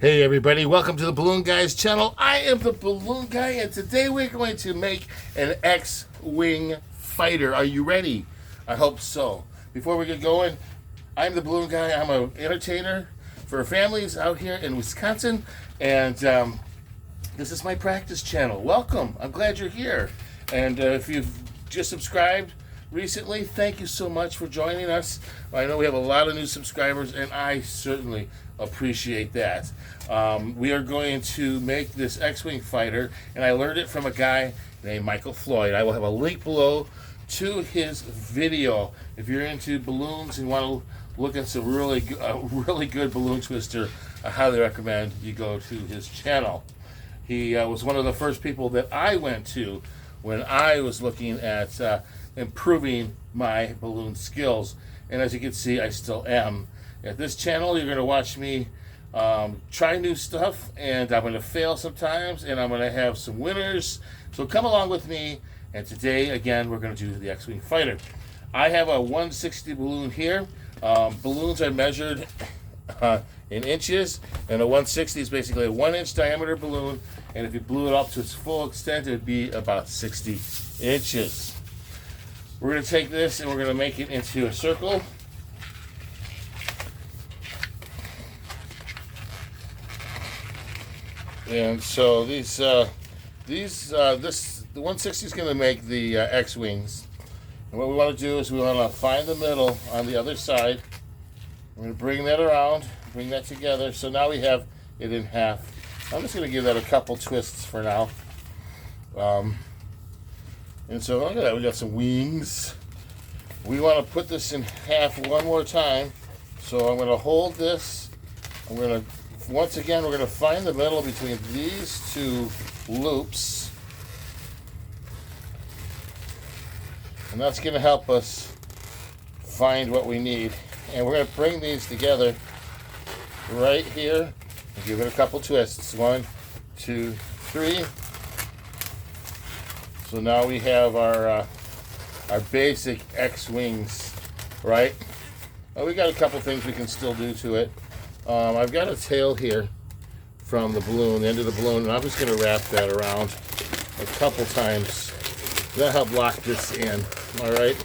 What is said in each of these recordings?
Hey everybody, welcome to the Balloon Guys channel. I am the Balloon Guy and today we're going to make an X-Wing fighter. Are you ready? I hope so. Before we get going, I'm the Balloon Guy. I'm an entertainer for families out here in Wisconsin, and this is my practice channel. Welcome. I'm glad you're here. And if you've just subscribed recently, thank you so much for joining us. I know we have a lot of new subscribers and I certainly appreciate that. We are going to make this X-Wing fighter, and I learned it from a guy named Michael Floyd. I will have a link below to his video. If you're into balloons and want to look at some really good balloon twister, I highly recommend you go to his channel. He was one of the first people that I went to when I was looking at improving my balloon skills, and as you can see, I still am. At this channel, you're going to watch me try new stuff, and I'm going to fail sometimes, and I'm going to have some winners. So come along with me, and today, again, we're going to do the X-Wing fighter. I have a 160 balloon here. Balloons are measured in inches, and a 160 is basically a 1-inch diameter balloon, and if you blew it up to its full extent, it would be about 60 inches. We're going to take this and we're going to make it into a circle. And so the 160 is going to make the X-Wings. And what we want to do is we want to find the middle on the other side. We're going to bring that around, bring that together. So now we have it in half. I'm just going to give that a couple twists for now. And so look at that, we got some wings. We want to put this in half one more time. So I'm going to hold this. I'm going to, once again, we're going to find the middle between these two loops. And that's going to help us find what we need. And we're going to bring these together right here and give it a couple twists. 1, 2, 3. So now we have our basic X-Wings, right? We got a couple things we can still do to it. I've got a tail here from the balloon, the end of the balloon, and I'm just going to wrap that around a couple times. That'll help lock this in, all right?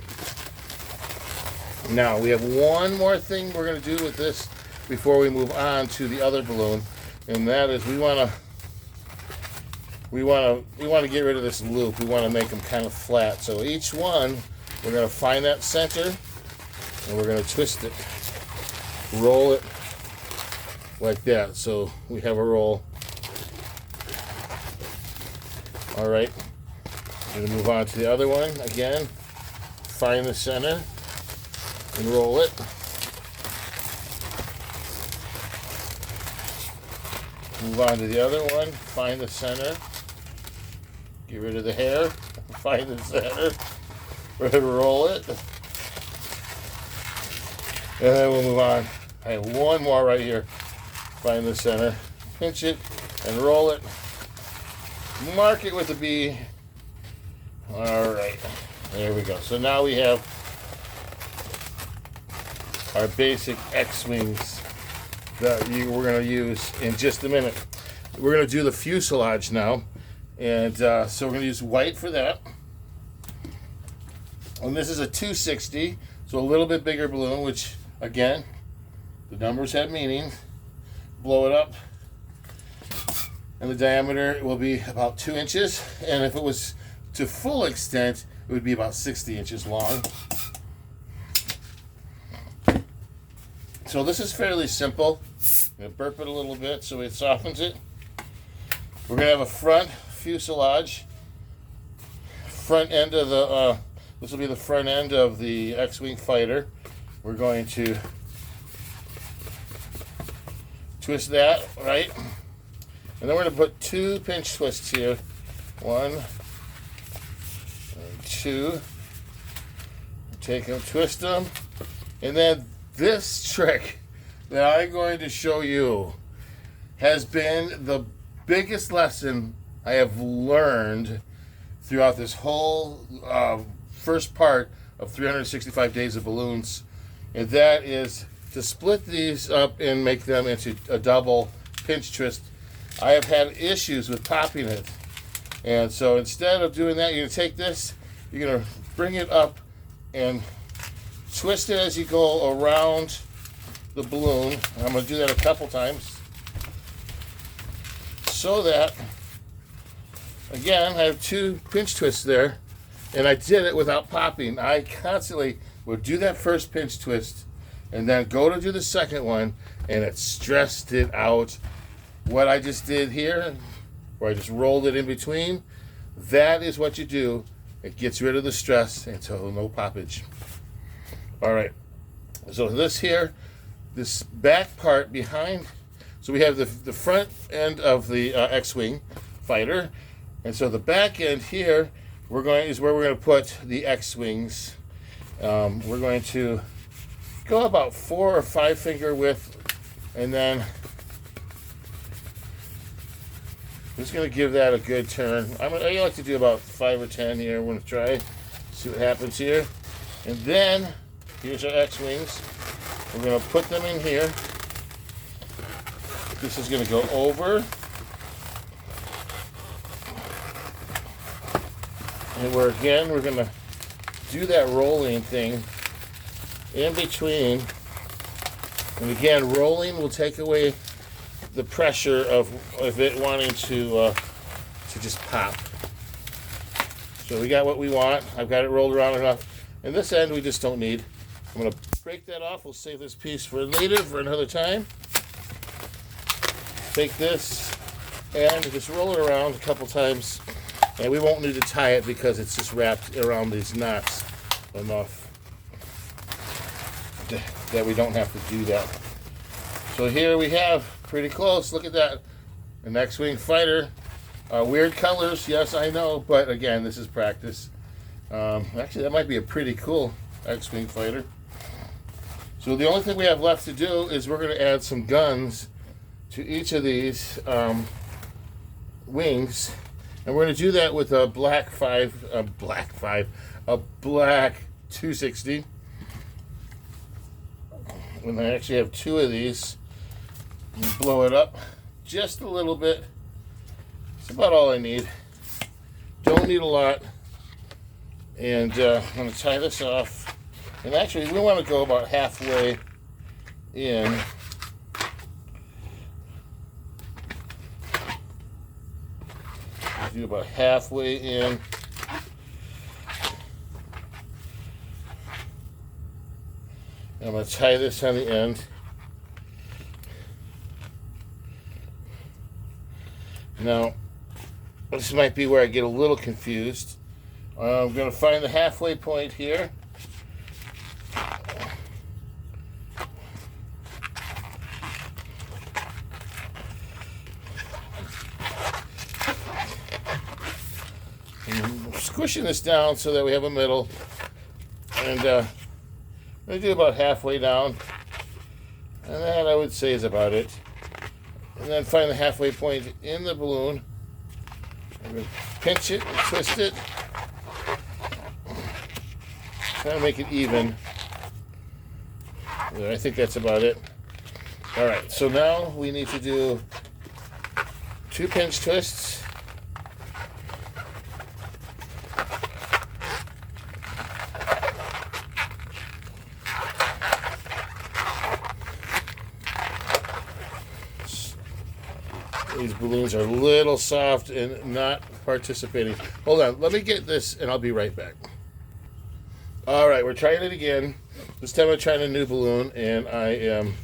Now, we have one more thing we're going to do with this before we move on to the other balloon, and that is we want to get rid of this loop. We want to make them kind of flat. So each one, we're going to find that center, and we're going to twist it, roll it like that. So we have a roll. All right. We're going to move on to the other one again. Find the center and roll it. Move on to the other one. Find the center. Get rid of the hair. Find the center. Roll it. And then we'll move on. I have one more right here. Find the center. Pinch it and roll it. Mark it with a B. All right. There we go. So now we have our basic X-Wings that we're going to use in just a minute. We're going to do the fuselage now. And so we're going to use white for that. And this is a 260, so a little bit bigger balloon, which, again, the numbers have meaning. Blow it up, and the diameter will be about 2 inches. And if it was to full extent, it would be about 60 inches long. So this is fairly simple. I'm going to burp it a little bit so it softens it. We're going to have a front fuselage, front end of the, this will be the front end of the X-Wing fighter. We're going to twist that, right? And then we're going to put 2 pinch twists here. 1 and 2. Take them, twist them. And then this trick that I'm going to show you has been the biggest lesson I have learned throughout this whole first part of 365 Days of Balloons, and that is to split these up and make them into a double pinch twist, I have had issues with popping it. And so instead of doing that, you're going to take this, you're going to bring it up and twist it as you go around the balloon. I'm going to do that a couple times so that, again, I have 2 pinch twists there, and I did it without popping. I constantly would do that first pinch twist and then go to do the second one, and it stressed it out. What I just did here, where I just rolled it in between, that is what you do. It gets rid of the stress until no poppage. All right, so this here, this back part behind, so we have the front end of the X-Wing fighter, and so the back end here is where we're going to put the X-Wings. We're going to go about 4 or 5 finger width, and then I'm just going to give that a good turn. I like to do about 5 or 10 here. I'm going to try, see what happens here. And then, here's our X-Wings. We're going to put them in here. This is going to go over. And we're going to do that rolling thing in between. And again, rolling will take away the pressure of it wanting to just pop. So we got what we want. I've got it rolled around enough. And this end we just don't need. I'm going to break that off. We'll save this piece for later, for another time. Take this and just roll it around a couple times. And we won't need to tie it because it's just wrapped around these knots enough that we don't have to do that. So here we have, pretty close, look at that, an X-Wing fighter. Weird colors, yes, I know, but again, this is practice. Actually, that might be a pretty cool X-Wing fighter. So the only thing we have left to do is we're going to add some guns to each of these wings, and we're going to do that with a black 260. And I actually have 2 of these. Blow it up just a little bit. It's about all I need. Don't need a lot. And I'm going to tie this off. And actually, we want to go about halfway in. Do about halfway in. I'm going to tie this on the end. Now, this might be where I get a little confused. I'm going to find the halfway point here. I'm squishing this down so that we have a middle. And I'm going to do about halfway down. And that, I would say, is about it. And then find the halfway point in the balloon. I'm going to pinch it and twist it. Try to make it even. There, I think that's about it. Alright, so now we need to do 2 pinch twists. These balloons are a little soft and not participating. Hold on, let me get this and I'll be right back. All right, we're trying it again. This time I'm trying a new balloon, and I am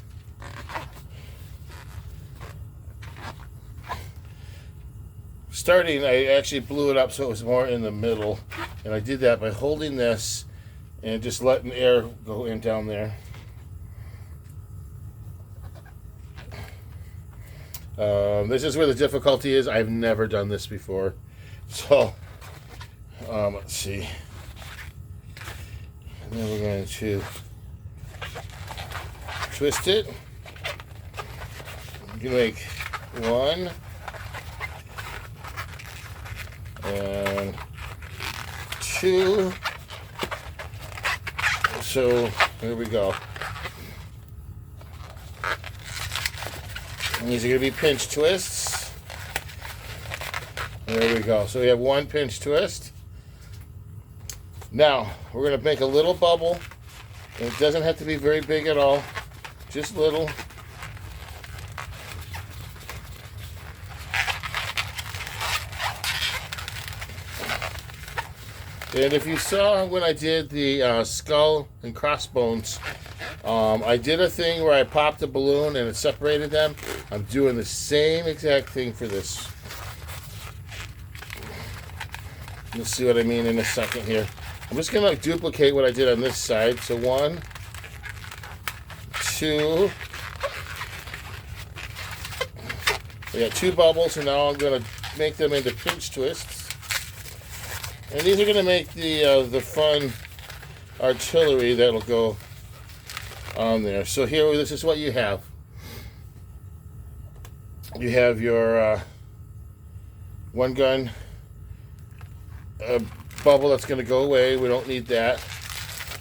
starting. I actually blew it up so it was more in the middle, and I did that by holding this and just letting air go in down there. This is where the difficulty is. I've never done this before. So, let's see. And then we're going to twist it. You can make 1 and 2. So, here we go. And these are going to be pinch twists. There we go. So we have one pinch twist. Now, we're going to make a little bubble. And it doesn't have to be very big at all. Just little. And if you saw when I did the skull and crossbones, I did a thing where I popped a balloon and it separated them. I'm doing the same exact thing for this. You'll see what I mean in a second here. I'm just going to duplicate what I did on this side. So 1, 2. We got 2 bubbles, and now I'm going to make them into pinch twists. And these are going to make the fun artillery that'll go on there. So here, this is what you have. You have your one gun bubble that's going to go away. We don't need that.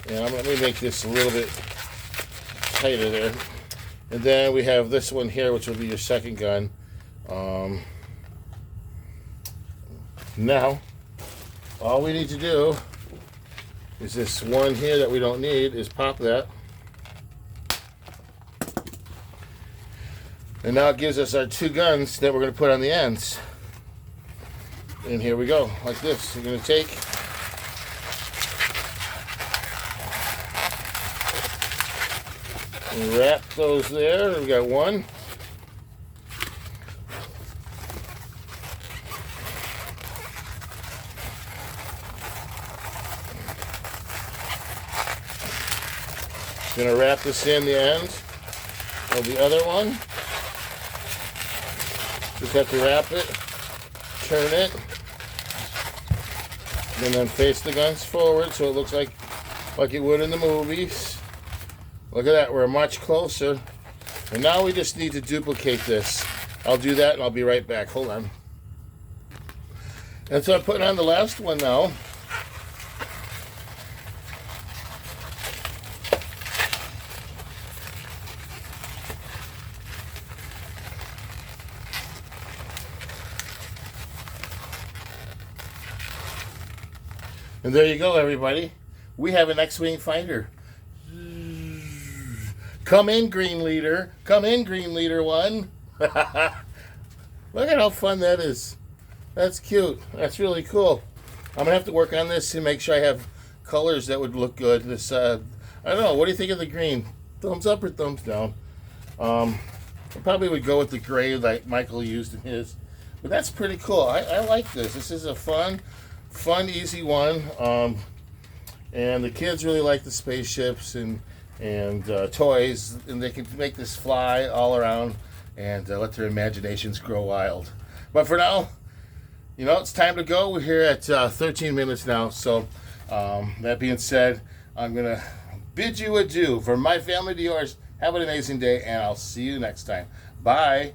And let me make this a little bit tighter there. And then we have this one here, which will be your second gun. Now, all we need to do is this one here that we don't need is pop that. And now it gives us our 2 guns that we're going to put on the ends. And here we go, like this. We're going to take and wrap those there. We got one. Going to wrap this in the end of the other one. Just have to wrap it, turn it, and then face the guns forward so it looks like it would in the movies. Look at that, we're much closer. And now we just need to duplicate this. I'll do that and I'll be right back. Hold on. And so I'm putting on the last one now. And there you go, everybody. We have an X-Wing fighter. Come in, Green Leader. Come in, Green Leader 1. Look at how fun that is. That's cute. That's really cool. I'm going to have to work on this and make sure I have colors that would look good. This, I don't know. What do you think of the green? Thumbs up or thumbs down? I probably would go with the gray like Michael used in his. But that's pretty cool. I like this. This is a fun, easy one. And the kids really like the spaceships and toys, and they can make this fly all around and let their imaginations grow wild. But for now, you know, it's time to go. We're here at 13 minutes now. So that being said, I'm going to bid you adieu. From my family to yours, have an amazing day, and I'll see you next time. Bye.